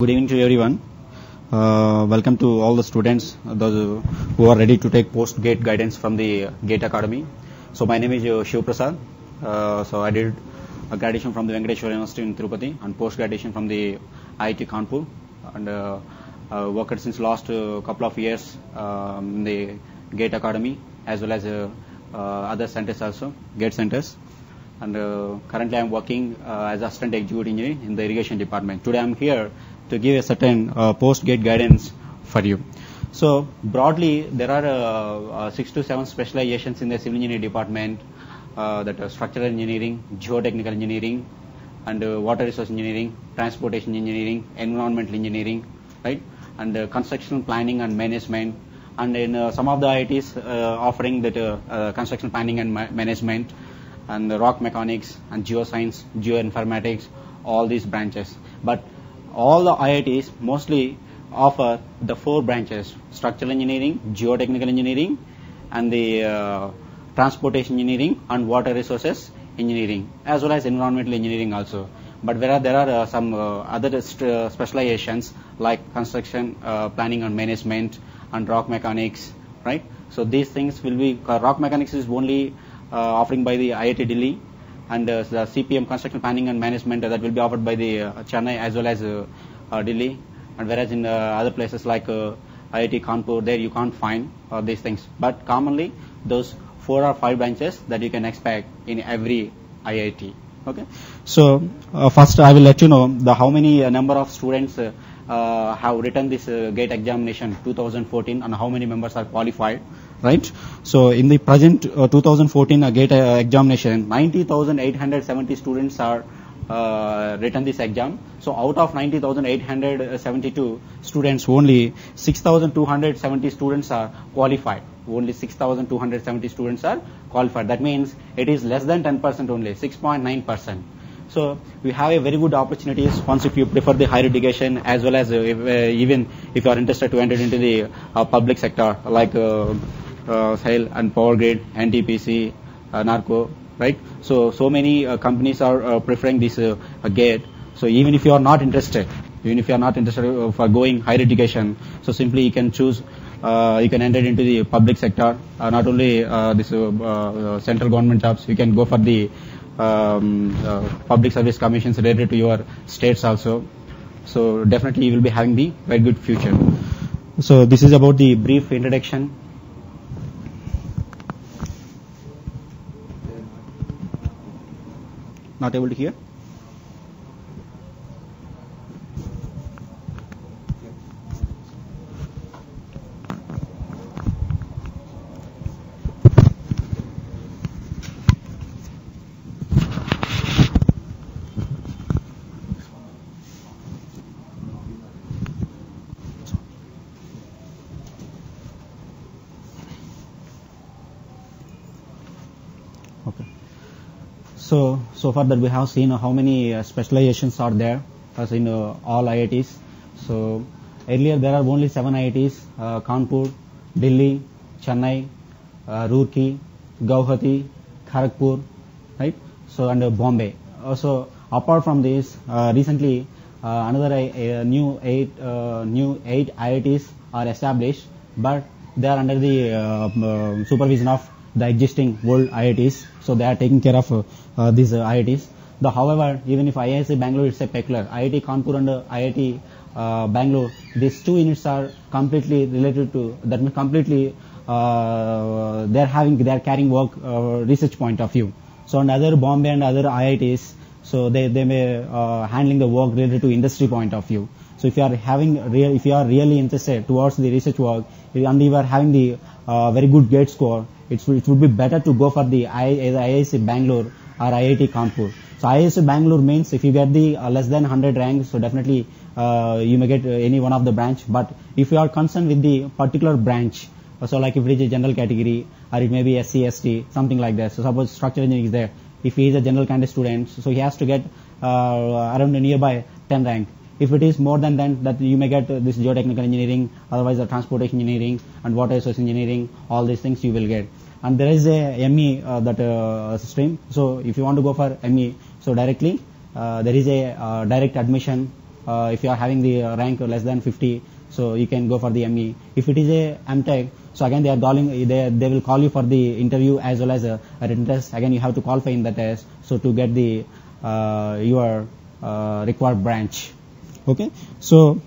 Good evening to everyone. Welcome to all the students, those who are ready to take post-GATE guidance from the GATE Academy. So my name is Shiv Prasad. So I did a graduation from the Venkateshwara University in Tirupati and post-graduation from the IIT Kanpur, and worked since last couple of years in the GATE Academy as well as other centers also, GATE centers. And currently I am working as assistant executive engineer in the irrigation department. Today I am here to give a certain post-GATE guidance for you. So broadly, there are 6 to 7 specializations in the civil engineering department, that are structural engineering, geotechnical engineering, and water resource engineering, transportation engineering, environmental engineering, right? And construction planning and management. And in some of the IITs offering that construction planning and management, and rock mechanics and geoscience, geoinformatics, all these branches. But all the IITs mostly offer the 4 branches: structural engineering, geotechnical engineering, and the transportation engineering and water resources engineering, as well as environmental engineering also. But there are some other specializations like construction planning and management and rock mechanics, right? So these things will be, rock mechanics is only offering by the IIT Delhi, and the CPM construction planning and management that will be offered by the Chennai as well as Delhi, and whereas in other places like IIT Kanpur, there you can't find these things. But commonly those 4 or 5 branches that you can expect in every IIT. Okay, so first I will let you know how many number of students have written this GATE examination 2014 and how many members are qualified, right? So in the present 2014 GATE examination, 90,870 students are written this exam. So out of 90,872 students, only 6,270 students are qualified. Only 6,270 students are qualified. That means it is less than 10% only, 6.9%. So we have a very good opportunities once if you prefer the higher education, as well as even if you are interested to enter into the public sector like SAIL and Power Grid, NTPC, NARCO, right? So many companies are preferring this GATE. So even if you are not interested, for going higher education, so simply you can choose, you can enter into the public sector, not only this central government jobs, you can go for the public service commissions related to your states also. So definitely you will be having the very good future. So this is about the brief introduction. Not able to hear? Okay. So far that we have seen how many specializations are there as in all IITs. So earlier there are only 7 IITs: Kanpur, Delhi, Chennai, Roorkee, Guwahati, Kharagpur, right? So and Bombay. So apart from this, recently another new 8 IITs are established, but they are under the supervision of the existing world IITs, so they are taking care of these IITs. However, even if IISc Bangalore is a peculiar, IIT Kanpur and IIT Bangalore, these 2 units are completely related to, that means completely they are carrying work research point of view. So and other Bombay and other IITs, so they may handling the work related to industry point of view. So if you are really interested towards the research work and you are having the very good GATE score, it would be better to go for the IISc Bangalore or IIT Kanpur. So IISc Bangalore means if you get the less than 100 ranks, so definitely you may get any one of the branch. But if you are concerned with the particular branch, so like if it is a general category or it may be SC, ST, something like that. So suppose structural engineering is there. If he is a general candidate student, so he has to get around nearby 10 rank. If it is more than that, you may get this geotechnical engineering, otherwise the transportation engineering and water resource engineering, all these things you will get. And there is a ME stream. So if you want to go for ME, so directly there is a direct admission if you are having the rank less than 50, so you can go for the ME. If it is a MTech, so again they will call you for the interview as well as a written test. Again, you have to qualify in the test, so to get the your required branch. Okay, so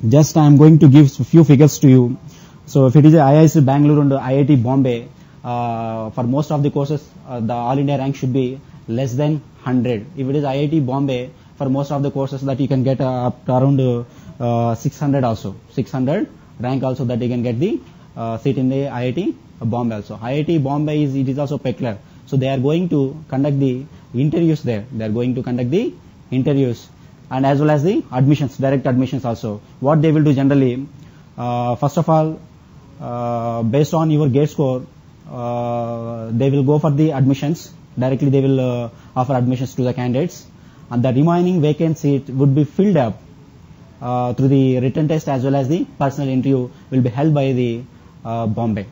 just I am going to give a few figures to you. So if it is a IISc Bangalore and IIT Bombay, for most of the courses, the All India rank should be less than 100. If it is IIT Bombay, for most of the courses that you can get up to around 600 also. 600 rank also that you can get the seat in the IIT Bombay also. IIT Bombay is also peculiar. So they are going to conduct the interviews there. They are going to conduct the interviews and as well as the admissions, direct admissions also. What they will do generally, first of all, based on your gate score, they will go for the admissions. Directly they will offer admissions to the candidates, and the remaining vacant seat would be filled up through the written test as well as the personal interview will be held by the Bombay.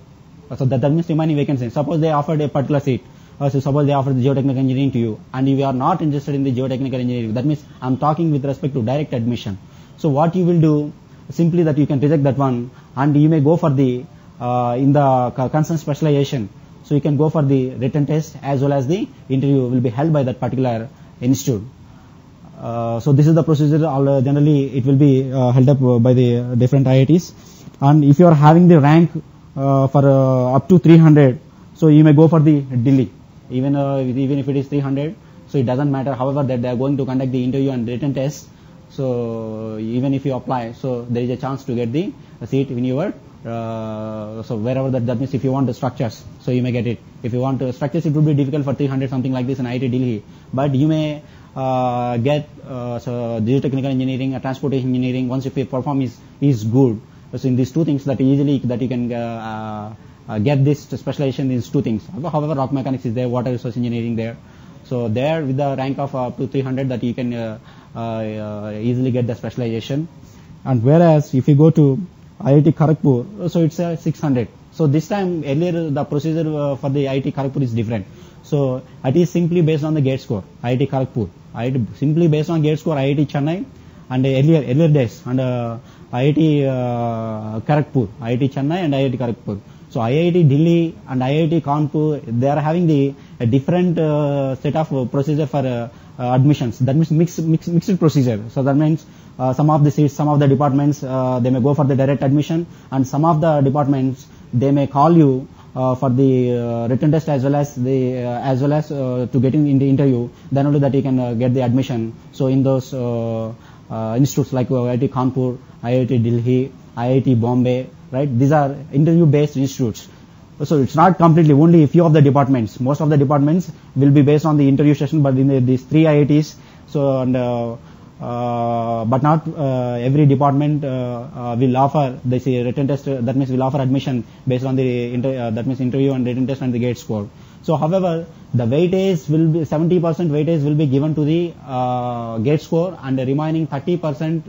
So that means remaining vacancy. Suppose they offered a particular seat. So suppose they offered the geotechnical engineering to you, and if you are not interested in the geotechnical engineering, that means I am talking with respect to direct admission. So what you will do, simply that you can reject that one, and you may go for the in the concerned specialization. So you can go for the written test as well as the interview will be held by that particular institute. So this is the procedure. Generally, it will be held up by the different IITs. And if you are having the rank for up to 300, so you may go for the Delhi. Even if it is 300, so it doesn't matter. However, that they are going to conduct the interview and written test. So even if you apply, so there is a chance to get the seat in your so wherever that means if you want the structures, so you may get it. If you want structures, it would be difficult for 300 something like this in IIT Delhi, but you may get so geotechnical engineering, transportation engineering. Once if your perform is good, so in these two things that easily that you can get this specialization in these two things. However, rock mechanics is there, water resource engineering there. So there with the rank of up to 300 that you can easily get the specialization. And whereas if you go to IIT Kharagpur, so it's 600. So this time earlier the procedure for the IIT Kharagpur is different. So it is simply based on the gate score. IIT Kharagpur, simply based on gate score IIT Chennai, and earlier days, and IIT Kharagpur, IIT Chennai and IIT Kharagpur. So IIT Delhi and IIT Kanpur, they are having a different set of procedure for admissions. That means mixed procedure. So that means some of the seats, some of the departments, they may go for the direct admission, and some of the departments they may call you for the written test as well as to getting in the interview. Then only that you can get the admission. So in those institutes like IIT Kanpur, IIT Delhi, IIT Bombay, right? These are interview-based institutes. So it's not completely only a few of the departments. Most of the departments will be based on the interview session, but in these three IITs, so and but not every department will offer this written test. That means will offer admission based on the that means interview and written test and the gate score. So, however, the weightage will be 70% weightage will be given to the gate score, and the remaining 30%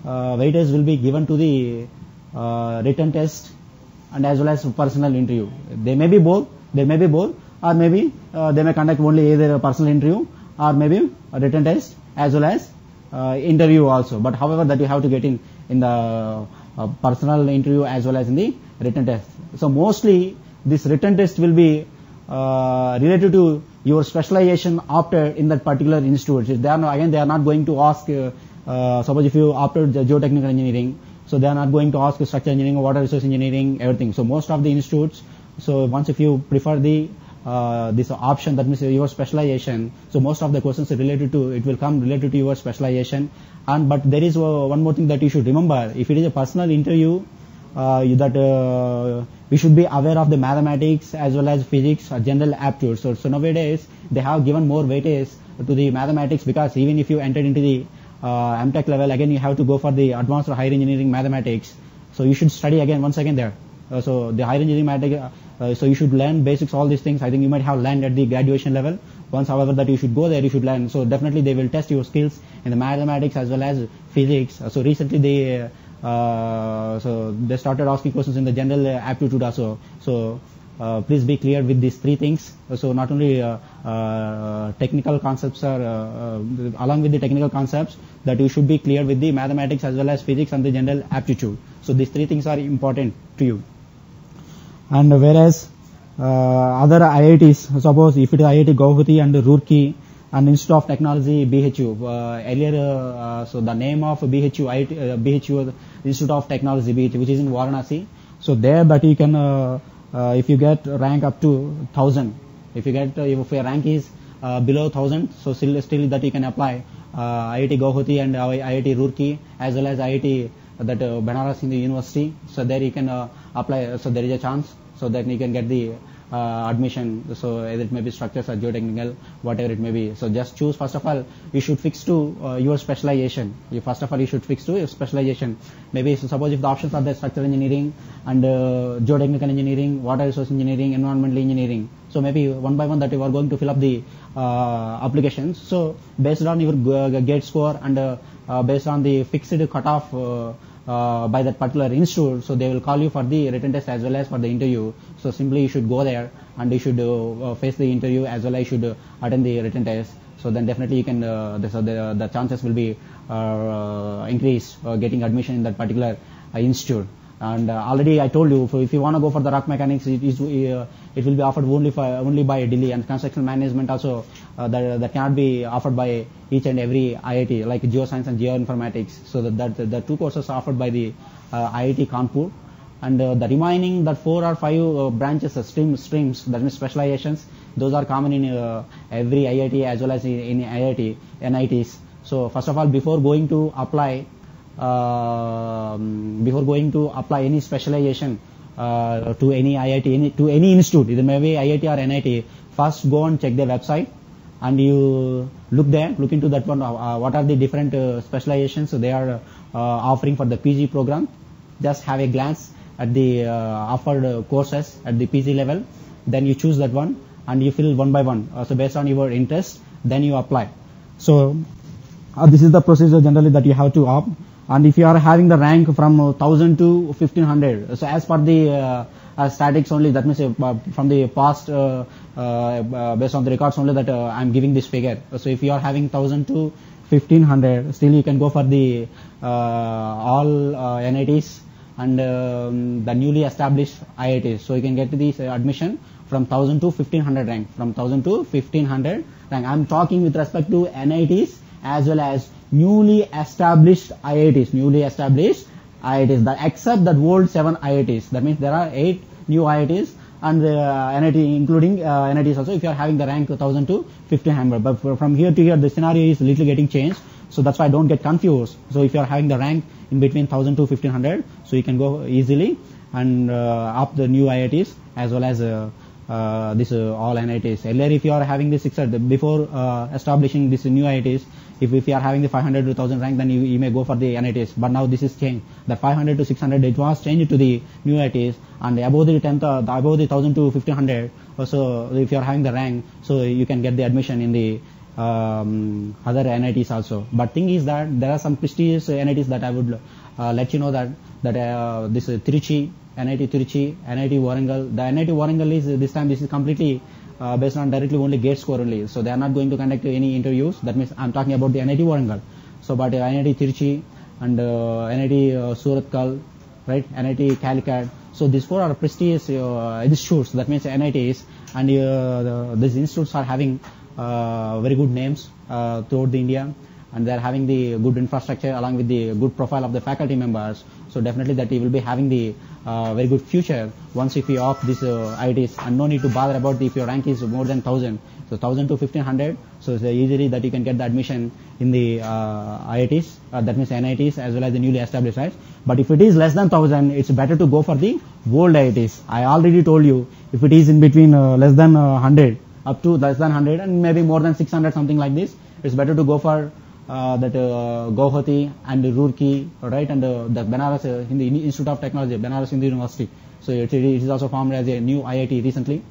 weightage will be given to the written test and as well as personal interview. They may be both, or maybe they may conduct only either a personal interview or maybe a written test as well as interview also. But however, that you have to get in the personal interview as well as in the written test. So mostly this written test will be related to your specialization opted in that particular institute. They are not going to ask. Suppose if you opted geotechnical engineering, so they are not going to ask structural engineering, water resource engineering, everything. So most of the institutes, so once if you prefer the this option, that means your specialization, so most of the questions related to it will come related to your specialization. And but there is one more thing that you should remember: if it is a personal interview, we should be aware of the mathematics as well as physics or general aptitude. So nowadays they have given more weightage to the mathematics, because even if you entered into the MTech level, again you have to go for the advanced or higher engineering mathematics. So you should study once again there. So the higher engineering mathematics, so you should learn basics, all these things. I think you might have learned at the graduation level. Once, however, that you should go there, you should learn. So definitely they will test your skills in the mathematics as well as physics. So recently they started asking questions in the general aptitude also. So please be clear with these three things. So not only technical concepts are along with the technical concepts, that you should be clear with the mathematics as well as physics and the general aptitude. So these three things are important to you. And whereas other IITs, suppose if it is IIT Guwahati and Roorkee and Institute of Technology BHU, earlier so the name of BHU, BHU Institute of Technology BHU, which is in Varanasi. So there that you can if you get rank up to 1000, if your rank is below 1000, so still that you can apply IIT Guwahati and IIT Roorkee as well as IIT that Banaras Hindu University. So there you can apply. So there is a chance so that you can get the admission. So either it may be structures or geotechnical, whatever it may be. So just choose. First of all, you should fix to your specialization. First of all, you should fix to your specialization. Maybe so suppose if the options are there, structural engineering and geotechnical engineering, water resource engineering, environmental engineering. So maybe one by one that you are going to fill up the applications. So based on your gate score and based on the fixed cutoff by that particular institute, so they will call you for the written test as well as for the interview. So simply you should go there and you should face the interview as well as you should attend the written test. So then definitely you can the chances will be increased getting admission in that particular institute. And already I told you, if you want to go for the rock mechanics, it will be offered only by Delhi, and construction management also that cannot be offered by each and every IIT, like geoscience and geoinformatics. So that the two courses are offered by the IIT Kanpur, and the remaining that 4 or 5 branches, streams, that means specializations, those are common in every IIT as well as in NITs. So first of all, before going to apply any specialization to any IIT, to any institute, either maybe IIT or NIT, first go and check their website and you look into that one, what are the different specializations they are offering for the PG program. Just have a glance at the offered courses at the PG level, then you choose that one and you fill one by one. So based on your interest, then you apply. So this is the procedure generally that you have to opt. And if you are having the rank from 1000 to 1500, so as per the statics only, that means from the past, based on the records only, that I am giving this figure. So if you are having 1000 to 1500, still you can go for the all NITs and the newly established IITs. So you can get this admission from 1000 to 1500 rank. From 1000 to 1500 rank. I am talking with respect to NITs as well as newly established IITs, that except that old 7 IITs. That means there are 8 new IITs and NIT, including NITs also, if you are having the rank 1000 to 1500. But from here to here, the scenario is little getting changed. So that's why don't get confused. So if you are having the rank in between 1000 to 1500, so you can go easily and up the new IITs as well as this all NITs. Earlier, if you are having the 600, before establishing this new IITs, if you are having the 500 to 1000 rank, then you may go for the NITs. But now this is changed. The 500 to 600, it was changed to the new IITs, and above the 1000 to 1500. Also, if you are having the rank, so you can get the admission in the other NITs also. But thing is that there are some prestigious NITs that I would let you know that this Tiruchi, NIT Tiruchi, NIT Warangal. The NIT Warangal is this time this is completely based on directly only gate score only. So they are not going to conduct any interviews. That means I am talking about the NIT Warangal. So but NIT Tiruchi and NIT Surathkal, right? NIT Calicut. So these 4 are prestigious institutes. That means NITs, and these institutes are having very good names throughout the India, and they are having the good infrastructure along with the good profile of the faculty members. So definitely that you will be having the very good future once if you opt this IITs, and no need to bother about if your rank is more than 1000. So 1000 to 1500, so it's easily that you can get the admission in the IITs, that means NITs as well as the newly established IITs. But if it is less than 1000, it's better to go for the old IITs. I already told you, if it is in between less than 100 up to less than 100 and maybe more than 600, something like this, it's better to go for that Guwahati and Roorkee, right, and the Banaras Hindu Institute of Technology, Banaras Hindu University. So it is also formed as a new IIT recently.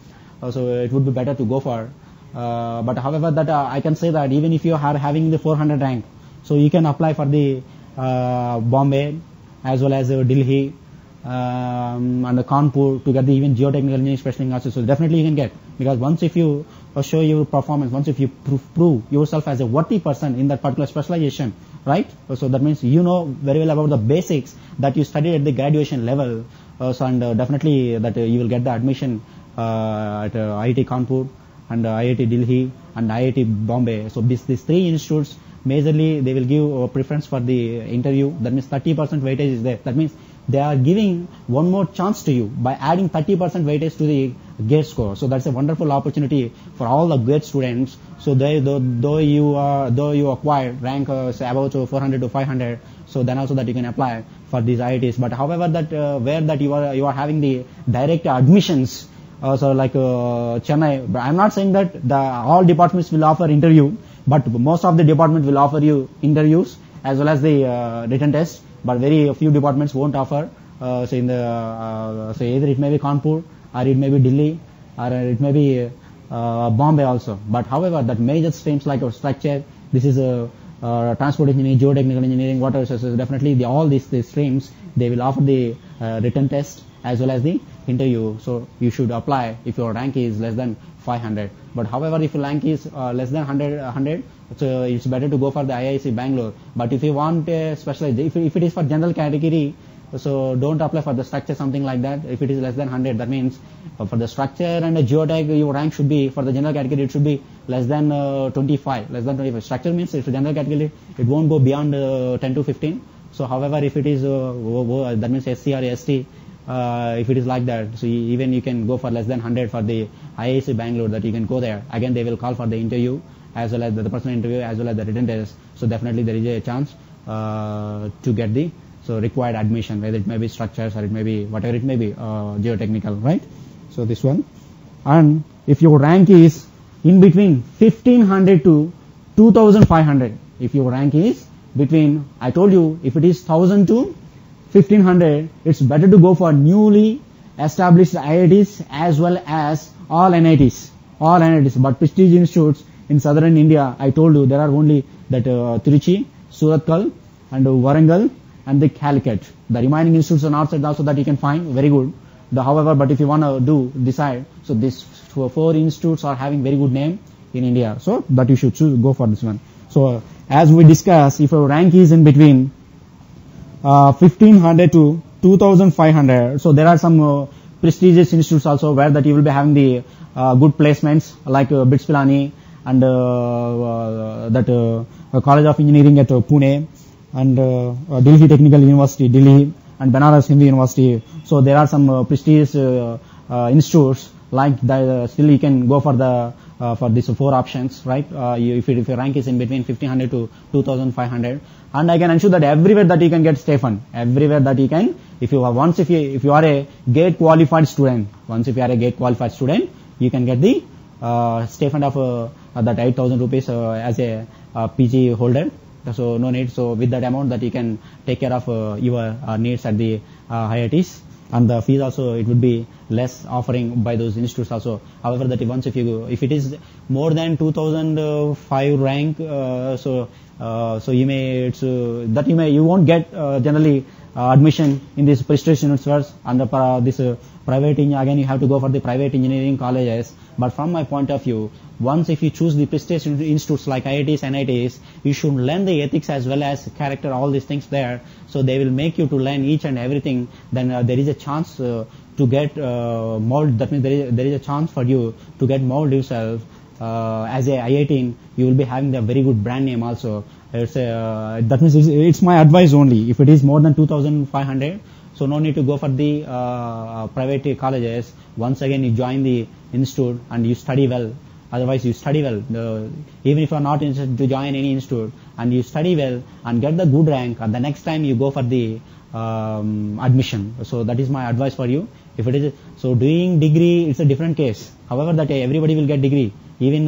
So it would be better to go for. But however, that I can say that even if you are having the 400 rank, so you can apply for the Bombay as well as Delhi and Kanpur to get the even geotechnical engineering specializing also. So definitely you can get, because once if you show your performance, once if you prove yourself as a worthy person in that particular specialization, right? So that means you know very well about the basics that you studied at the graduation level. And definitely that you will get the admission at IIT Kanpur and IIT Delhi and IIT Bombay. So these three institutes, majorly they will give preference for the interview. That means 30% weightage is there. That means they are giving one more chance to you by adding 30% weightage to the GATE score. So that's a wonderful opportunity for all the GATE students. So though you acquired rank say about 400 to 500, so then also that you can apply for these IITs. But however that where that you are having the direct admissions, so like Chennai, but I'm not saying that all departments will offer interview, but most of the departments will offer you interviews as well as the written test. But very few departments won't offer. So in the so either it may be Kanpur or it may be Delhi or it may be Bombay also. But however, that major streams like structure, this is transport engineering, geotechnical engineering, water resources, definitely all these streams, they will offer the written test as well as the interview. So you should apply if your rank is less than 500. But however, if your rank is less than 100, so it's better to go for the IIC Bangalore. But if you want a specialized, if it is for general category, so don't apply for the structure, something like that. If it is less than 100, that means for the structure and the geotech, your rank should be, for the general category, it should be less than 25. Less than 25. Structure means if general category, it won't go beyond 10 to 15. So however, if it is, that means SC or ST, if it is like that, so even you can go for less than 100 for the IIC Bangalore, that you can go there. Again, they will call for the interview as well as the personal interview as well as the written test. So definitely there is a chance to get the required admission, whether it may be structures or it may be whatever it may be, geotechnical, right? So this one. And if your rank is in between 1500 to 2500, if your rank is between, I told you, if it is 1000 to 1500, it's better to go for newly established IITs as well as all NITs. But prestige institutes in southern India, I told you there are only that Trichy, Surathkal and Warangal and the Calicut. The remaining institutes on outside also that you can find very good. However, but if you want to decide, so these four institutes are having very good name in India. So that you should go for this one. So as we discussed, if your rank is in between 1500 to 2500, so there are some prestigious institutes also where that you will be having the good placements like BITS Pilani and that College of Engineering at Pune and Delhi Technical University, Delhi, and Banaras Hindu University. So there are some prestigious institutes like that. Still you can go for the for these four options, right? If your rank is in between 1500 to 2500, and I can ensure that everywhere that you can get stipend, everywhere that you can, if you are a GATE qualified student, you can get the stipend of that 8,000 rupees as a PG holder. So no need. So with that amount that you can take care of your needs at the IITs, and the fees also it would be less offering by those institutes also. However, that once if it is more than 2005 rank, so you won't get generally admission in these prestigious universities and this private again you have to go for the private engineering colleges. But from my point of view, once if you choose the prestigious institutes like IITs, NITs, you should learn the ethics as well as character, all these things there. So they will make you to learn each and everything. Then there is a chance to get mold. That means there is a chance for you to get mold yourself as a IIT. You will be having a very good brand name also. That means it's my advice only. If it is more than 2,500, so no need to go for the private colleges. Once again, you join the institute and you study well. Otherwise, you study well. Even if you are not interested to join any institute, and you study well and get the good rank, and the next time you go for the admission. So that is my advice for you. If it is so, doing degree, it's a different case. However, that everybody will get degree, even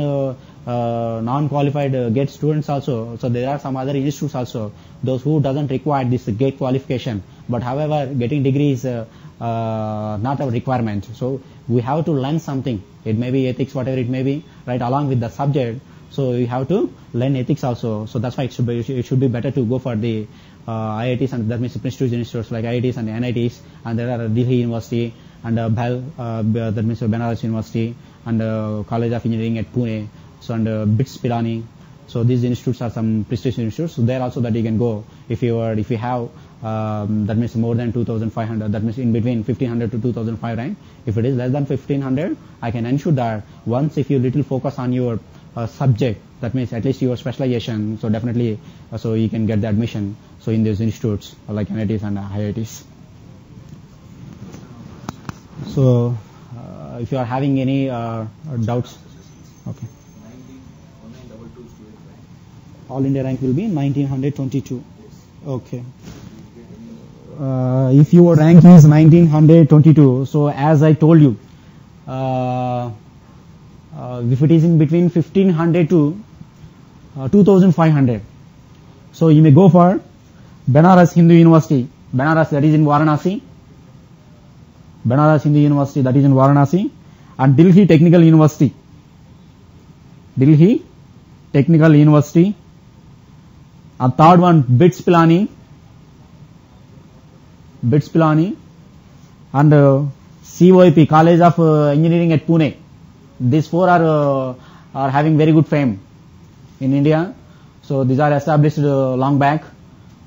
non-qualified GATE students also. So there are some other institutes also, those who doesn't require this GATE qualification. But however, getting degree is not a requirement. So we have to learn something. It may be ethics, whatever it may be, right, along with the subject. So you have to learn ethics also. So that's why it should be better to go for the IITs, and that means prestigious institutes like IITs and NITs, and there are Delhi University and that means Banaras University and College of Engineering at Pune, so and BITS Pilani. So these institutes are some prestigious institutes. So there also that you can go if you have that means more than 2,500. That means in between 1,500 to 2,500 rank. If it is less than 1,500, I can ensure that once if you little focus on your subject, that means at least your specialization. So definitely, so you can get the admission. So in these institutes like NITs and IITs. So if you are having any doubts, okay. All India rank will be 1922. Okay. If your rank is 1922, so as I told you, if it is in between 1,500 to 2,500, so you may go for Banaras Hindu University. Banaras, that is in Varanasi. Banaras Hindu University, that is in Varanasi, and Delhi Technical University. Delhi Technical University. And third one, BITS Pilani, and COIP, College of Engineering at Pune. These four are having very good fame in India. So these are established long back,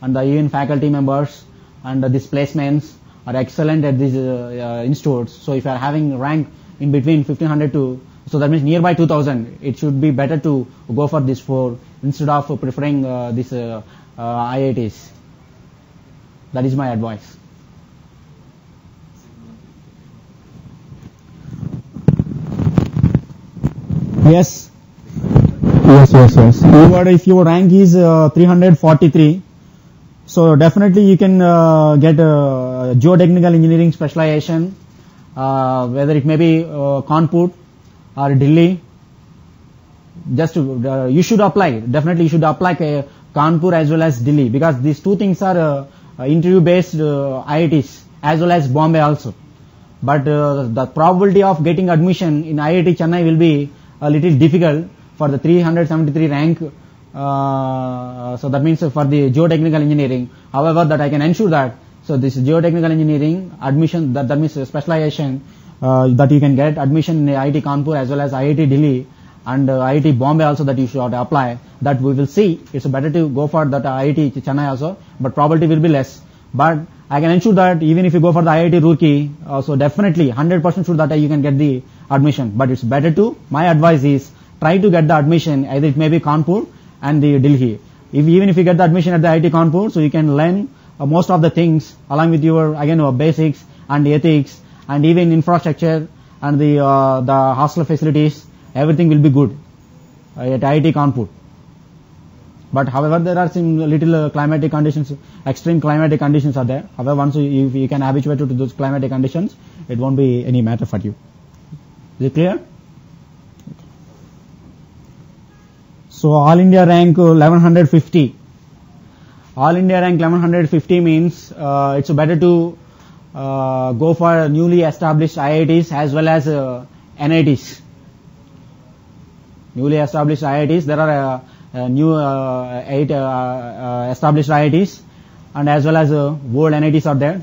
and the even faculty members and these placements are excellent at these institutes. So if you are having rank in between 1,500 to, so that means nearby 2,000, it should be better to go for these four instead of preferring this IITs. That is my advice. Yes. If your rank is 343, so definitely you can get geotechnical engineering specialization, whether it may be Kanpur or Delhi. Just you should apply. Definitely you should apply Kanpur as well as Delhi, because these two things are interview based IITs as well as Bombay also. But the probability of getting admission in IIT Chennai will be a little difficult for the 373 rank. So that means for the geotechnical engineering. However, that I can ensure that, so this geotechnical engineering admission, that means specialization, that you can get admission in IIT Kanpur as well as IIT Delhi and IIT Bombay also, that you should apply. That we will see. It's better to go for that IIT Chennai also, but probability will be less. But I can ensure that even if you go for the IIT Roorkee, so definitely 100% sure that you can get the admission. But it's better to, my advice is, try to get the admission, either it may be Kanpur and the Delhi. Even if you get the admission at the IIT Kanpur, so you can learn most of the things along with your, again, basics and ethics and even infrastructure and the hostel facilities, everything will be good at IIT Kanpur. But however, there are some little climatic conditions, extreme climatic conditions are there. However, once you can habituate to those climatic conditions, it won't be any matter for you. Is it clear? So All India rank 1150. All India rank 1150 means it's better to go for newly established IITs as well as NITs. Newly established IITs, there are new 8 established IITs, and as well as world NITs are there.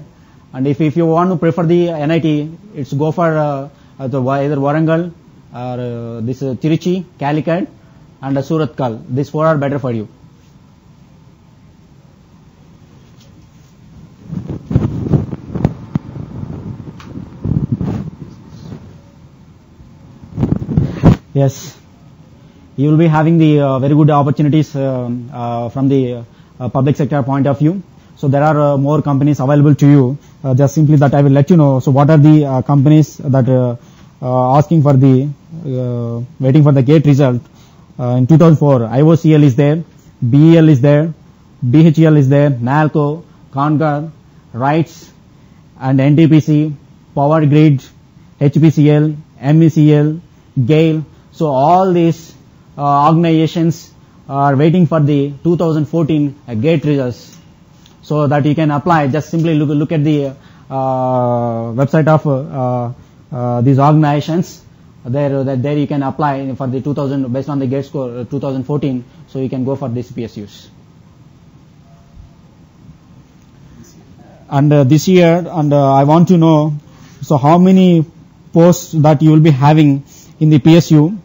And if you want to prefer the NIT, it's go for either Warangal or this Tiruchi, Calicut and Surathkal. These four are better for you. Yes. You will be having the very good opportunities from the public sector point of view. So there are more companies available to you. Just simply that I will let you know. So what are the companies that asking for the waiting for the GATE result? In 2004, IOCL is there, BEL is there, BHEL is there, NALCO, Congar, RITES and NTPC, Power Grid, HPCL, MECL, GAIL. So all these organizations are waiting for the 2014 GATE results, so that you can apply. Just simply look at the website of these organizations, there you can apply for the 2000 based on the GATE score 2014. So you can go for this PSUs. And this year, and I want to know, so how many posts that you will be having in the PSU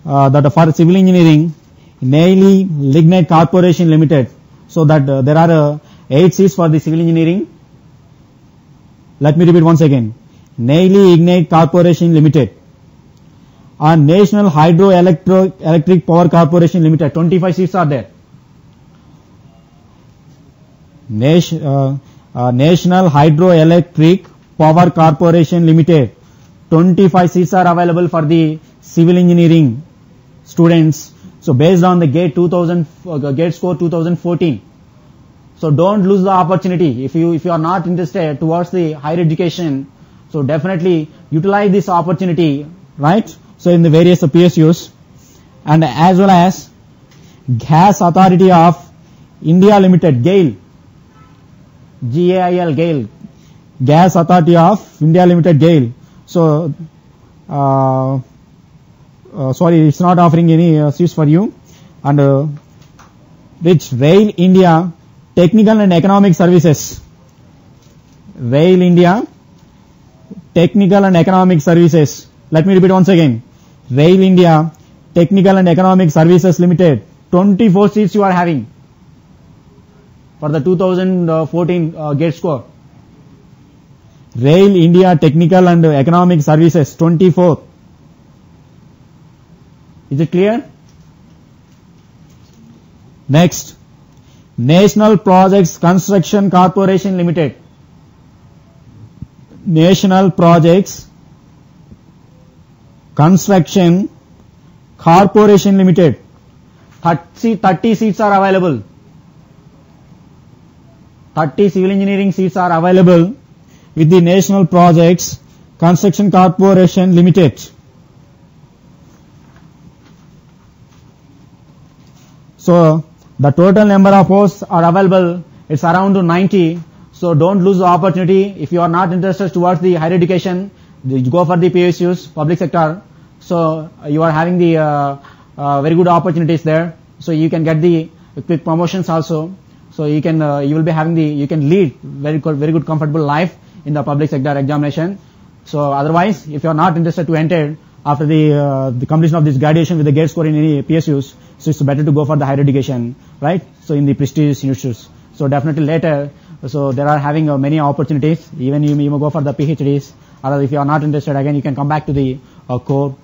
that for civil engineering, Neyli Lignite Corporation Limited. So that there are 8 seats for the civil engineering. Let me repeat once again. Neyli Lignite Corporation Limited and National Hydroelectric Power Corporation Limited. 25 seats are there. National Hydroelectric Power Corporation Limited. 25 seats are available for the civil engineering students. So based on the GATE score 2014. So don't lose the opportunity. If you are not interested towards the higher education, so definitely utilize this opportunity, right? So in the various PSUs, and as well as Gas Authority of India Limited, GAIL, GAIL, GAIL, Gas Authority of India Limited, GAIL. So sorry, it's not offering any seats for you. And which Rail India Technical and Economic Services, Rail India Technical and Economic Services. Let me repeat once again. Rail India Technical and Economic Services Limited. 24 seats you are having for the 2014 GATE score. Rail India Technical and Economic Services, 24. Is it clear? Next, National Projects Construction Corporation Limited. National Projects Construction Corporation Limited. 30 seats are available. 30 civil engineering seats are available with the National Projects Construction Corporation Limited. So the total number of posts are available, it's around 90. So don't lose the opportunity. If you are not interested towards the higher education, go for the PSUs, public sector. So you are having the very good opportunities there. So you can get the quick promotions also. So you can you will be having you can lead very good comfortable life in the public sector examination. So otherwise, if you are not interested to enter after the completion of this graduation with the GATE score in any PSUs, so it's better to go for the higher education, right? So in the prestigious institutes. So definitely later, so there are having many opportunities. Even you may go for the PhDs, or if you are not interested, again you can come back to the core.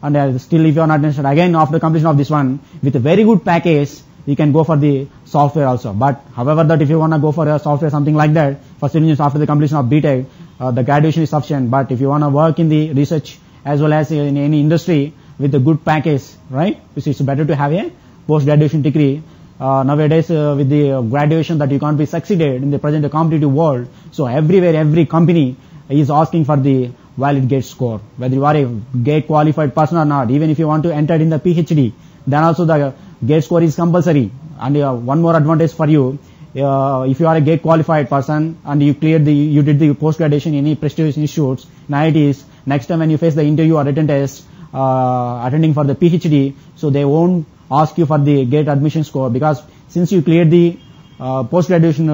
And still, if you are not interested, again after completion of this one, with a very good package, you can go for the software also. But however, that if you want to go for a software, something like that, for students after the completion of BTech, the graduation is sufficient. But if you want to work in the research as well as in any industry with a good package, right? It's better to have a post-graduation degree. Nowadays, with the graduation that you can't be succeeded in the present competitive world. So everywhere, every company is asking for the valid GATE score. Whether you are a GATE qualified person or not, even if you want to enter in the PhD, then also the GATE score is compulsory. And one more advantage for you, if you are a GATE qualified person and you did the post-graduation in any prestigious institutes, in IITs, next time when you face the interview or written test, attending for the PhD, so they won't ask you for the GATE admission score, because since you cleared the post-graduation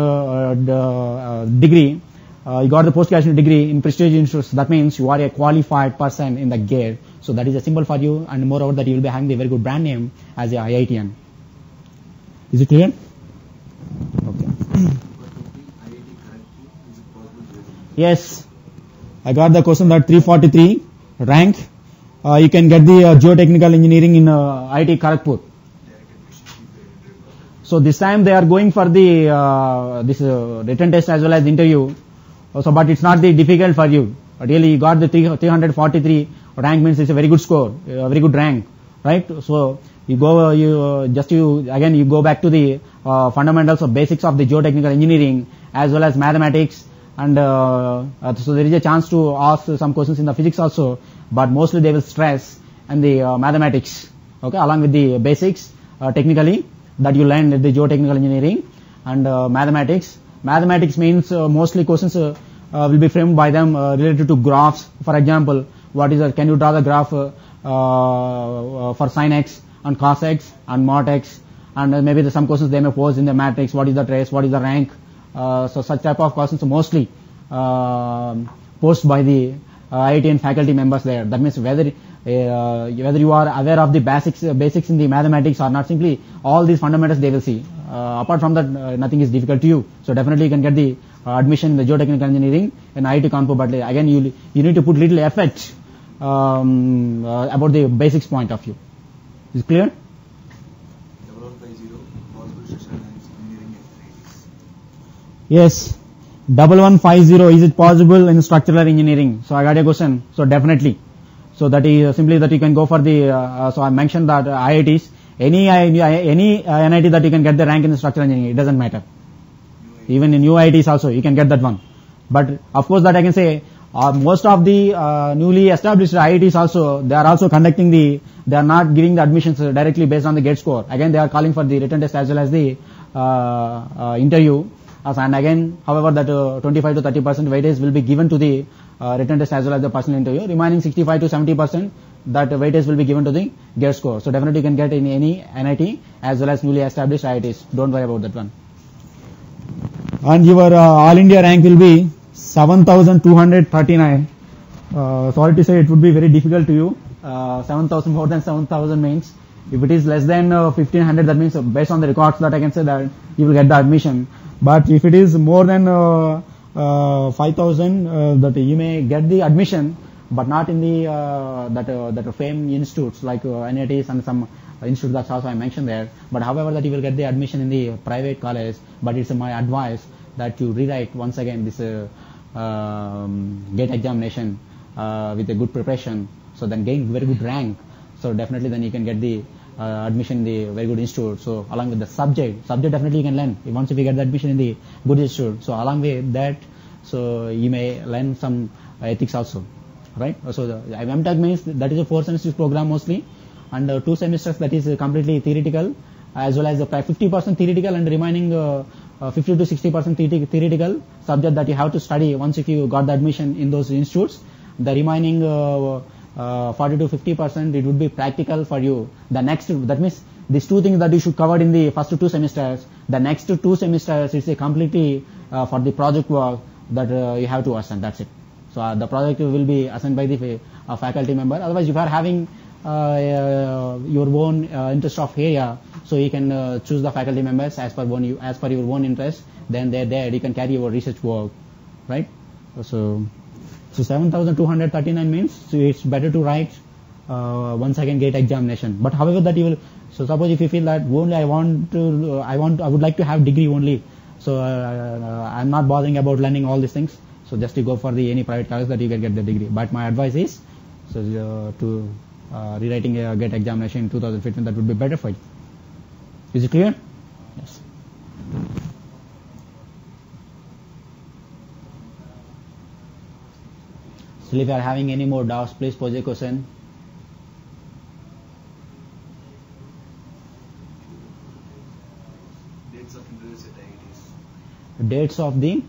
degree, you got the post-graduation degree in prestigious institutes, that means you are a qualified person in the GATE. So that is a symbol for you, and moreover that you will be having a very good brand name as a IITian. Is it clear? Okay. Yes. I got the question that 343 rank. You can get the geotechnical engineering in IIT Kharagpur. So this time they are going for the this written test as well as interview. So, but it's not the difficult for you. Really, you got the 343 rank, means it's a very good score, a very good rank, right? So you go, you go back to the fundamentals or basics of the geotechnical engineering as well as mathematics, and so there is a chance to ask some questions in the physics also, but mostly they will stress and the mathematics, okay, along with the basics technically that you learn in the geotechnical engineering, and mathematics. Mathematics means mostly questions will be framed by them related to graphs. For example, what is that? Can you draw the graph for sin x and cos x and mod x? And maybe some questions they may pose in the matrix. What is the trace? What is the rank? So such type of questions are mostly posed by the IIT and faculty members there. That means whether you are aware of the basics in the mathematics or not, simply all these fundamentals they will see. Apart from that, nothing is difficult to you. So definitely you can get the admission in the geotechnical engineering in IIT Kanpur. But again, you need to put little effort about the basics point of view. Is it clear? 1150 possible structural engineering activities. Yes. 1150, is it possible in structural engineering? So I got a question. So definitely. So that is simply that you can go for the, so I mentioned that IITs, any NIT that you can get the rank in the structural engineering, it doesn't matter. Even in new IITs also, you can get that one. But of course that I can say, most of the newly established IITs also, they are also conducting they are not giving the admissions directly based on the GATE score. Again, they are calling for the written test as well as the interview. And again, however, that 25 to 30% weightage will be given to the written test as well as the personal interview. Remaining 65 to 70%, that weightage will be given to the GATE score. So definitely you can get in any NIT as well as newly established IITs. Don't worry about that one. And your all India rank will be 7,239. Sorry to say, it would be very difficult to you. 7,000, more than 7,000 means, if it is less than 1,500, that means based on the records that I can say that you will get the admission. But if it is more than 5,000, that you may get the admission, but not in the that famed institutes like NITs and some institutes that also I mentioned there. But however, that you will get the admission in the private college. But it's my advice that you rewrite once again this GATE examination with a good preparation. So then gain very good rank. So definitely then you can get the admission in the very good institute. So along with the subject definitely you can learn. Once if you get the admission in the good institute, so along with that, so you may learn some ethics also, right? So the MTech means that is a 4 semesters program mostly, and 2 semesters that is completely theoretical, as well as the 50% theoretical and remaining 50 to 60% theoretical subject that you have to study once if you got the admission in those institutes. The remaining 40 to 50% it would be practical for you. The next, that means these two things that you should cover in the first 2 semesters. The next 2 semesters is a completely for the project work that you have to assign. That's it. So the project will be assigned by the faculty member. Otherwise, if you are having your own interest of area, so you can choose the faculty members as per your own interest. Then there you can carry your research work, right? So 7,239 means so it's better to write once again GATE examination. But however that you will, so suppose if you feel that only I would like to have degree only, so I'm not bothering about learning all these things. So just to go for the any private college that you can get the degree. But my advice is so to rewriting a GATE examination in 2015, that would be better for you. Is it clear? Yes. So if you are having any more doubts, please pose a question. Dates of interviews at IITs. Dates of the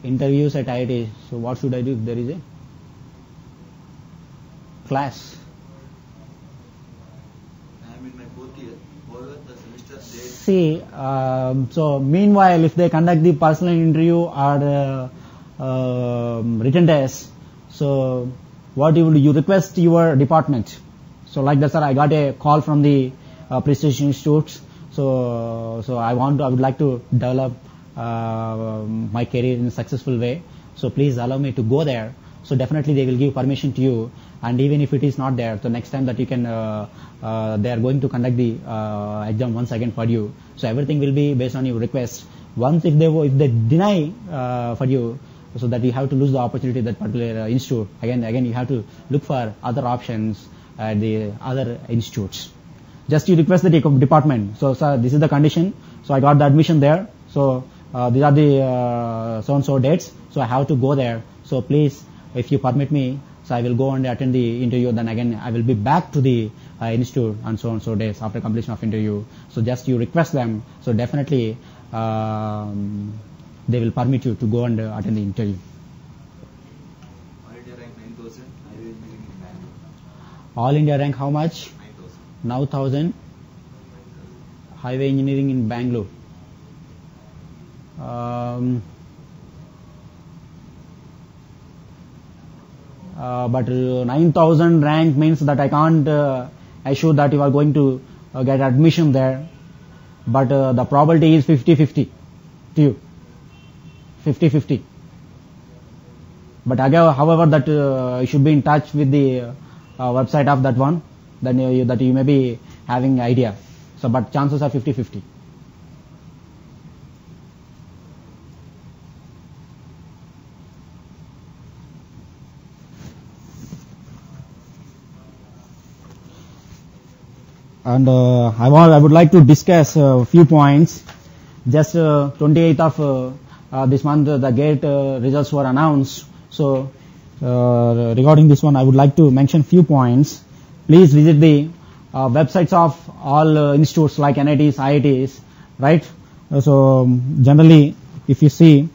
Interviews interviews at at IITs. IIT. So what should I do if there is a class? I am in my 4th year. However, the semester date. See, so meanwhile, if they conduct the personal interview or written test, so what you request your department. So like that, sir, I got a call from the prestigious institutes. So I would like to develop my career in a successful way. So please allow me to go there. So definitely they will give permission to you. And even if it is not there, so next time that you can, they are going to conduct the exam once again for you. So everything will be based on your request. Once if they deny for you, so that you have to lose the opportunity at that particular institute. Again you have to look for other options at the other institutes. Just you request the department. So sir, this is the condition. So I got the admission there. So these are the so and so dates. So I have to go there. So please, if you permit me, so I will go and attend the interview. Then again I will be back to the institute on so and so days after completion of interview. So just you request them. So definitely they will permit you to go and attend the interview. All India rank 9,000. I will be All India rank how much? 9,000. Now 1000. Highway engineering in Bangalore. But 9,000 rank means that I can't assure that you are going to get admission there. But the probability is 50-50 to you. 50-50. But again, however, that you should be in touch with the website of that one, then that you may be having idea. So, but chances are 50-50. And I would like to discuss a few points. Just 28th of this month, the GATE results were announced. So, regarding this one, I would like to mention few points. Please visit the websites of all institutes like NITs, IITs, right? So, generally, if you see,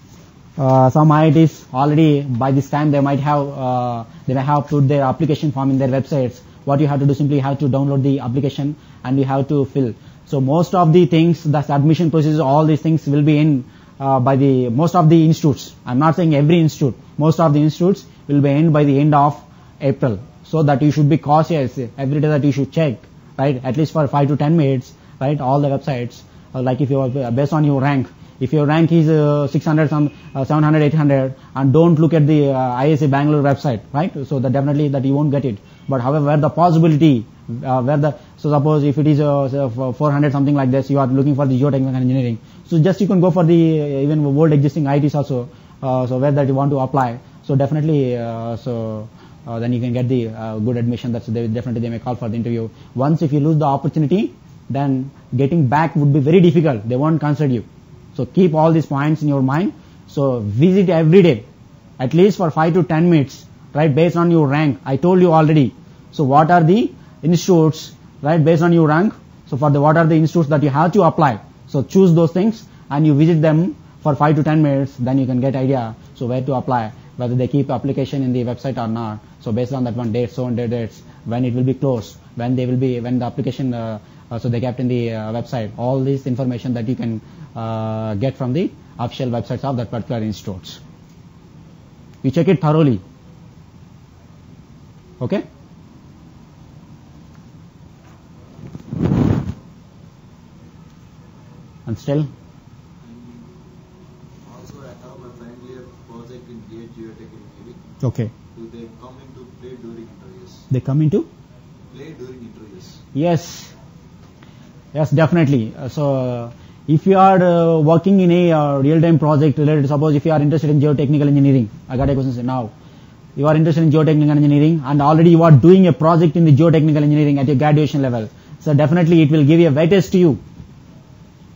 some IITs already by this time they may have put their application form in their websites. What you have to do, simply have to download the application and you have to fill. So most of the things, the admission process, all these things will be in by the most of the institutes. I'm not saying every institute. Most of the institutes will be in by the end of April. So that you should be cautious every day, that you should check, right? At least for 5 to 10 minutes, right? All the websites, like if you are based on your rank. If your rank is 600, 700, 800, and don't look at the IISc Bangalore website, right? So that definitely that you won't get it. But however, the possibility, so suppose if it is 400 something like this, you are looking for the geotechnical engineering. So just you can go for the even old existing IITs also, so where that you want to apply. So definitely, then you can get the good admission. That's definitely they may call for the interview. Once if you lose the opportunity, then getting back would be very difficult. They won't consider you. So keep all these points in your mind. So visit every day, at least for 5 to 10 minutes, right, based on your rank. I told you already. So what are the institutes, right, based on your rank? So for what are the institutes that you have to apply? So choose those things and you visit them for 5 to 10 minutes, then you can get idea, so where to apply, whether they keep application in the website or not. So based on that one date, so and dates, when it will be closed, when the application, so they kept in the website, all this information that you can get from the official websites of that particular institutes. You check it thoroughly. Okay? And still? Also, I have my final year project in GATE Geotech Engineering. Okay. Do they come into play during interviews? They come into? Play during interviews. Yes. Yes, definitely. So, if you are working in a real-time project related, suppose if you are interested in geotechnical engineering, I got a question now. You are interested in geotechnical engineering and already you are doing a project in the geotechnical engineering at your graduation level. So definitely it will give you a weightage to you.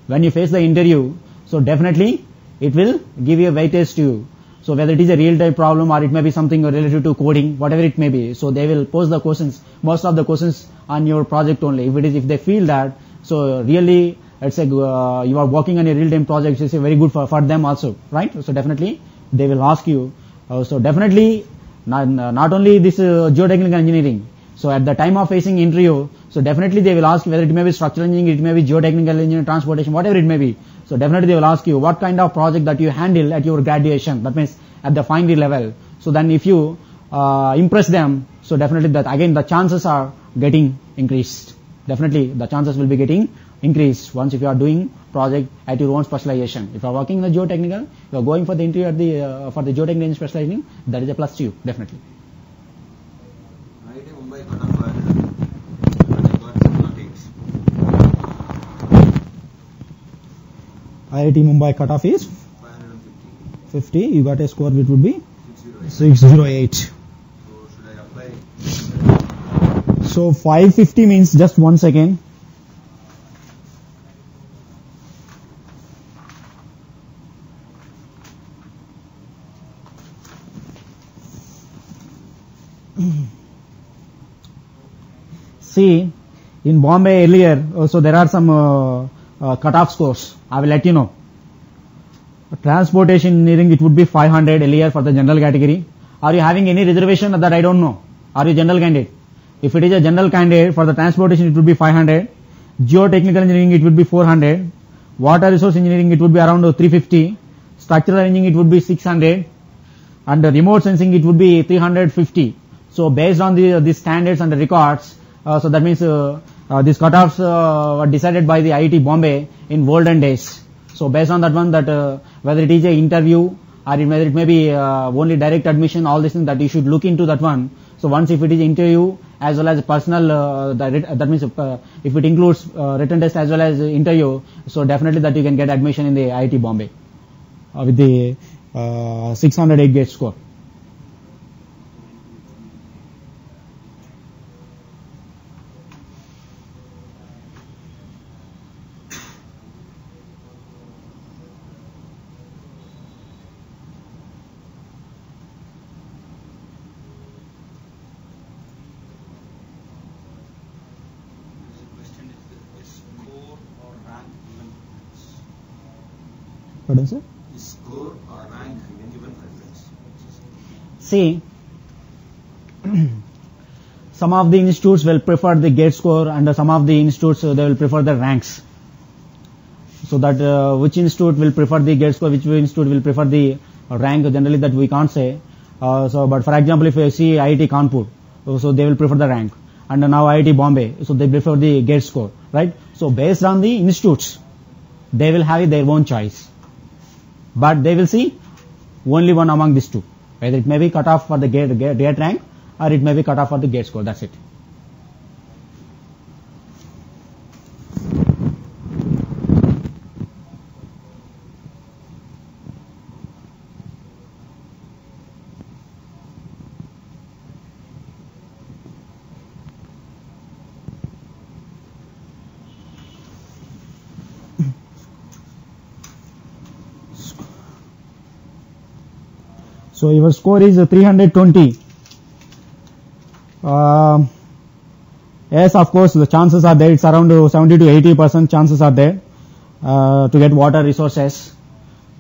When you face the interview, so definitely it will give you a weightage to you. So whether it is a real-time problem or it may be something related to coding, whatever it may be, so they will pose the questions, most of the questions on your project only. If they feel that, so really, let's say you are working on a real-time project, it's very good for them also, right? So definitely they will ask you. So definitely not only this geotechnical engineering. So at the time of facing interview, so definitely they will ask you whether it may be structural engineering, it may be geotechnical engineering, transportation, whatever it may be. So definitely they will ask you what kind of project that you handle at your graduation. That means at the final year level. So then if you impress them, so definitely that again the chances are getting increased. Definitely the chances will be getting increased once if you are doing project at your own specialization. If you are working in the geotechnical, you are going for the interview at for the geotechnical specializing, that is a plus to you, definitely. IIT Mumbai cut off 500, but I got 608. IIT Mumbai cutoff is 550. 50. You got a score which would be 608. 608. So should I apply? So 550 means just 1 second. See, in Bombay earlier, so there are some cutoff scores. I will let you know. Transportation engineering, it would be 500 earlier for the general category. Are you having any reservation that I don't know? Are you general candidate? If it is a general candidate, for the transportation it would be 500. Geotechnical engineering it would be 400. Water resource engineering it would be around 350. Structural engineering it would be 600. And remote sensing it would be 350. So based on these standards and the records, so that means these cutoffs were decided by the IIT Bombay in olden days. So based on that one, that whether it is a interview or whether it may be only direct admission, all these things that you should look into that one. So once if it is interview as well as personal, that means if it includes written test as well as interview, so definitely that you can get admission in the IIT Bombay with the 608 gate score. Pardon, sir? Is score or rank given preference? See, some of the institutes will prefer the gate score and some of the institutes they will prefer the ranks. So that which institute will prefer the gate score, which institute will prefer the rank, generally that we can't say. But for example, if you see IIT Kanpur, so they will prefer the rank. And now IIT Bombay, so they prefer the gate score, right? So based on the institutes, they will have their own choice. But they will see only one among these two. Whether it may be cut off for the gate rank or it may be cut off for the gate score. That's it. So your score is 320. Yes, of course, the chances are there. It's around 70 to 80% chances are there to get water resources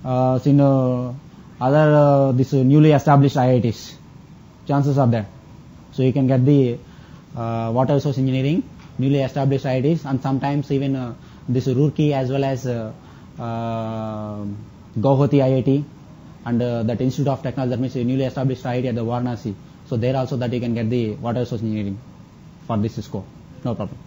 in other this newly established IITs. Chances are there. So you can get the water resource engineering, newly established IITs, and sometimes even this Roorkee as well as Guwahati IIT. And that Institute of Technology, that means a newly established IIT at the Varanasi. So there also that you can get the water resource engineering for this score. No problem.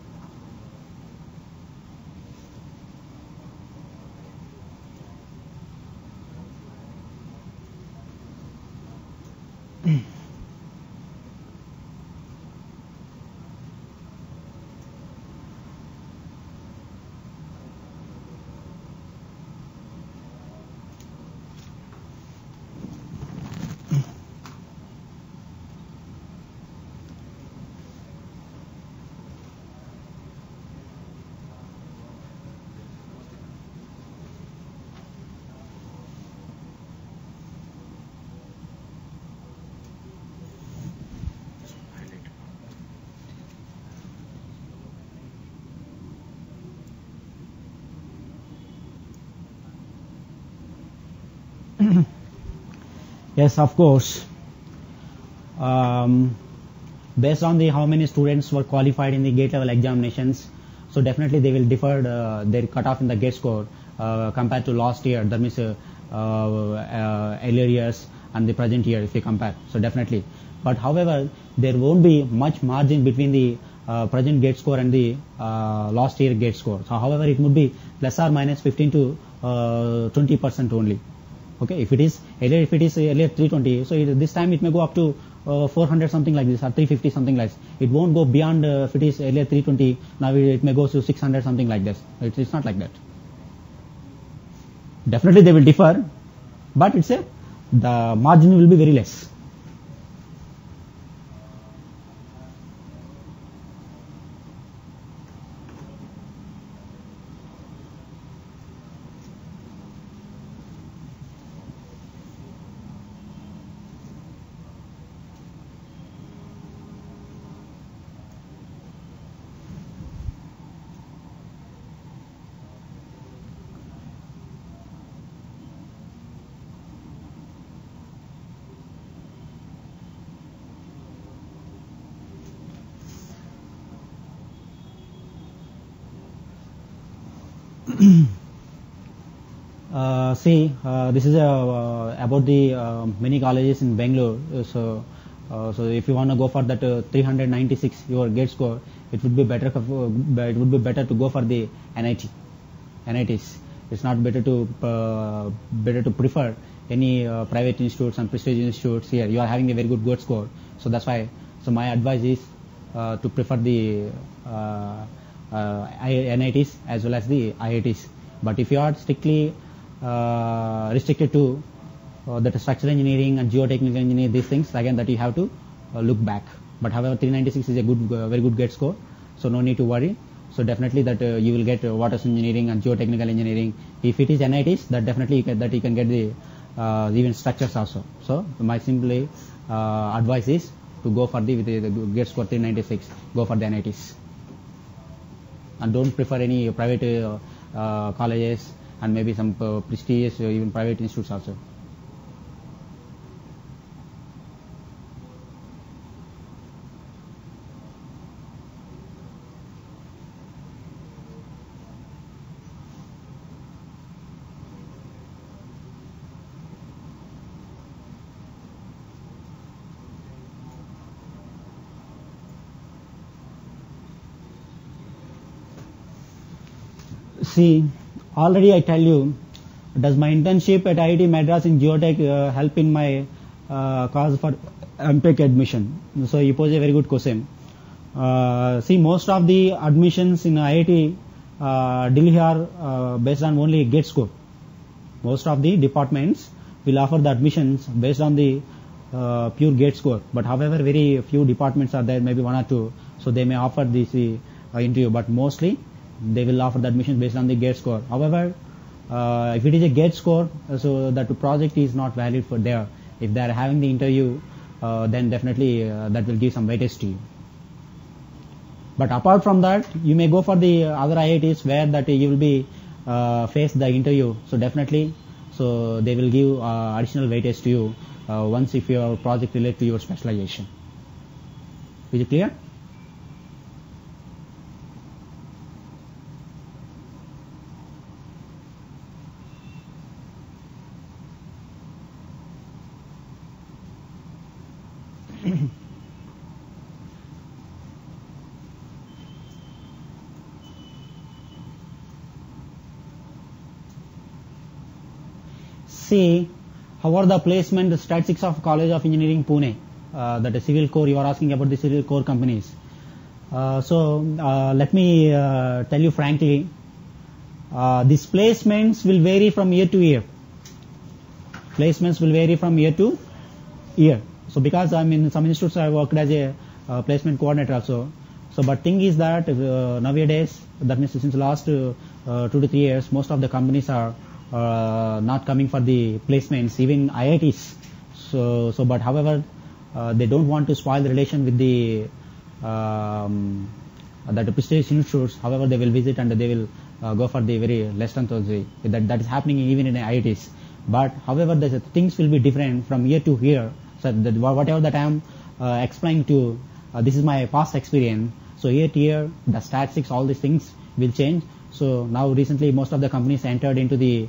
Yes, of course. Based on the how many students were qualified in the gate level examinations, so definitely they will defer their cutoff in the gate score compared to last year. That means earlier years and the present year if you compare. So definitely. But however, there won't be much margin between the present gate score and the last year gate score. So however, it would be plus or minus 15 to 20% only. Okay, if it is earlier 320, so this time it may go up to 400 something like this or 350 something like this. It won't go beyond if it is earlier 320, now it may go to 600 something like this. It's not like that. Definitely they will differ, but the margin will be very less. This is about the many colleges in Bangalore. So if you want to go for that 396 your gate score, it would be better. It would be better to go for the NITs. It's not better to prefer any private institutes and prestigious institutes here. You are having a very good gate score, so that's why. So my advice is to prefer the NITs as well as the IITs. But if you are strictly restricted to that structural engineering and geotechnical engineering, these things, again that you have to look back. But however, 396 is a good, very good gate score, so no need to worry. So definitely that you will get water engineering and geotechnical engineering. If it is NITs, that definitely you can get the even structures also. So my simply advice is to go for the gate score 396. Go for the NITs, and don't prefer any private colleges and maybe some prestigious even private institutes also. Already I tell you, does my internship at IIT Madras in Geotech help in my cause for MTech admission? So you pose a very good question. Most of the admissions in IIT Delhi are based on only gate score. Most of the departments will offer the admissions based on the pure gate score. But however, very few departments are there, maybe one or two, so they may offer this interview. But mostly they will offer the admission based on the gate score. However, if it is a gate score, so that project is not valid for there. If they are having the interview, then definitely that will give some weightage to you. But apart from that, you may go for the other IITs where that you will be face the interview. So definitely, so they will give additional weightage to you once if your project relates to your specialization. Is it clear? How are the placement statistics of College of Engineering Pune? That is civil core. You are asking about the civil core companies. Let me tell you frankly, these placements will vary from year to year. Placements will vary from year to year. So because I'm in some institutes, I worked as a placement coordinator also. So but thing is that nowadays, that means since the last 2 to 3 years, most of the companies are not coming for the placements, even IITs. So but however, they don't want to spoil the relation with the prestigious institutes. However, they will visit and they will go for the very less than Thursday. That is happening even in IITs. But however, the things will be different from year to year. So whatever that I am explaining to, this is my past experience. So year to year, the statistics, all these things will change. So now recently, most of the companies entered into the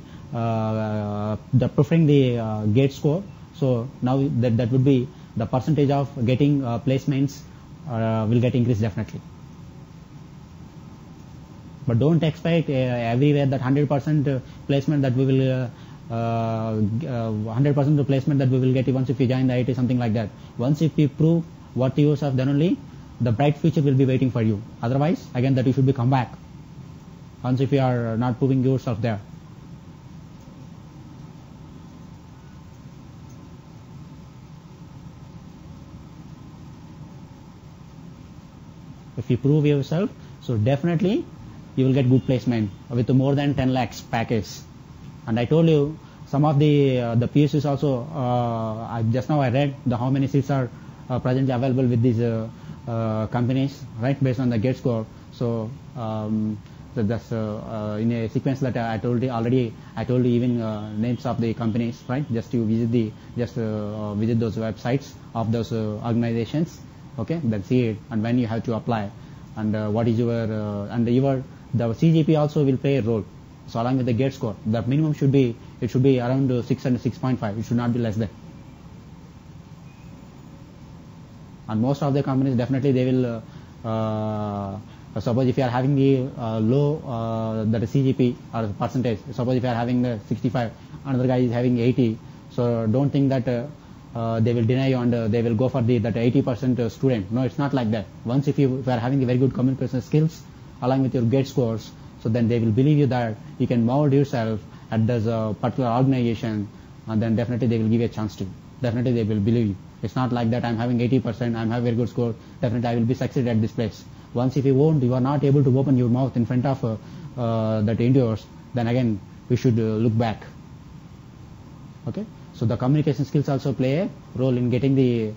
preferring the gate score. So now that would be the percentage of getting placements will get increased definitely. But don't expect everywhere that 100% placement that we will 100% placement that we will get once if you join the IIT, something like that. Once if you prove what you have, then only the bright future will be waiting for you. Otherwise, again that you should be come back. Once if you are not proving yourself there. If you prove yourself, so definitely you will get good placement with more than 10 lakhs package. And I told you some of the PSUs also. Just now I read how many seats are presently available with these companies, right, based on the gate score. So that's in a sequence that I told you already. I told you even names of the companies, right? Just you visit visit those websites of those organizations. Okay, then see it, and when you have to apply, and what is your the CGP also will play a role. So along with the GATE score, the minimum should be around 6 and 6.5. It should not be less than. And most of the companies definitely they will suppose if you are having the low that is CGP or percentage. Suppose if you are having the 65, another guy is having 80. So don't think that they will deny you and they will go for that 80% student. No, it's not like that. Once if you are having a very good communication skills along with your GATE scores, so then they will believe you that you can mold yourself at this particular organization, and then definitely they will give you a chance to. Definitely they will believe you. It's not like that I'm having 80%, I'm having very good score, definitely I will be succeed at this place. Once if you are not able to open your mouth in front of that interviewers, then again we should look back. Okay, so the communication skills also play a role in getting the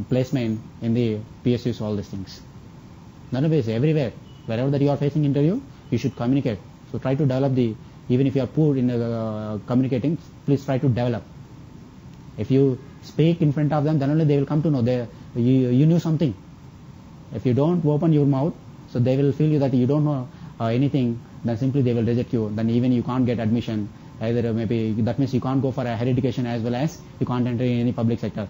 placement in the PSUs, all these things. Nowadays, everywhere, wherever that you are facing interview, you should communicate. So try to develop even if you are poor in communicating, please try to develop. If you speak in front of them, then only they will come to know you knew something. If you don't open your mouth, so they will feel you that you don't know anything, then simply they will reject you. Then even you can't get admission. Either maybe that means you can't go for a higher education as well as you can't enter in any public sector.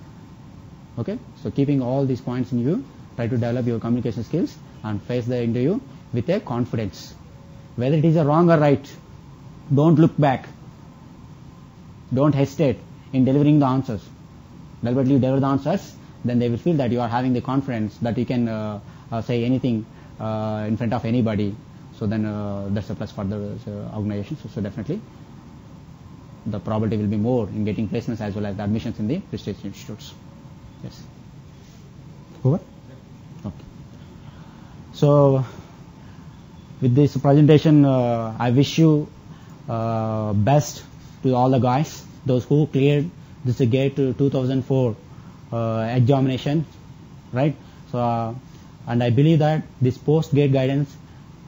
Okay, so keeping all these points in view, try to develop your communication skills and face the interview with a confidence. Whether it is a wrong or right, don't look back. Don't hesitate in delivering the answers. Deliberately you deliver the answers, then they will feel that you are having the confidence that you can say anything in front of anybody. So then that's a plus for the organization. So definitely the probability will be more in getting placements as well as the admissions in the prestigious institutes. Yes. Over? Okay. So with this presentation, I wish you best to all the guys, those who cleared this GATE 2004 examination, right? So and I believe that this post-GATE guidance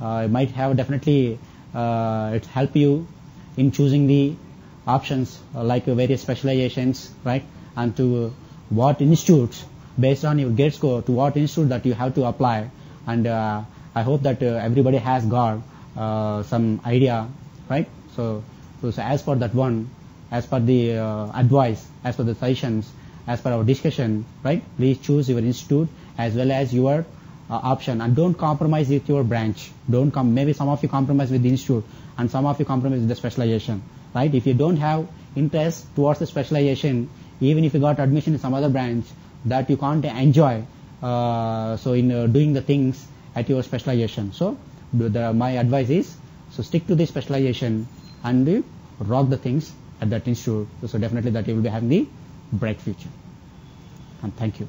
might have definitely it help you in choosing the options like various specializations, right? And to what institutes, based on your GATE score, to what institute that you have to apply. And I hope that everybody has got some idea, right? So as for that one, as per the advice, as per the suggestions, as per our discussion, right? Please choose your institute as well as your option, and don't compromise with your branch. Maybe some of you compromise with the institute and some of you compromise with the specialization, right? If you don't have interest towards the specialization, even if you got admission in some other branch, that you can't enjoy so in doing the things at your specialization. So my advice is, so stick to the specialization and rock the things at that institute. So definitely that you will be having the bright future. And thank you.